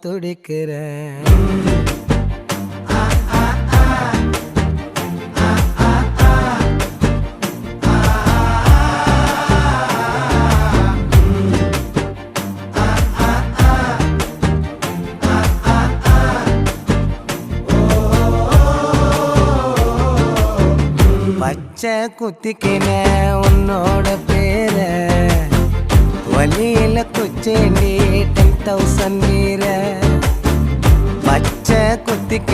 துடிக்கிறேன். பச்சை குத்திக்கின உன்னோட பேர வலியில குச்சேண்டி 10,000 வீர பச்சை குத்திக்க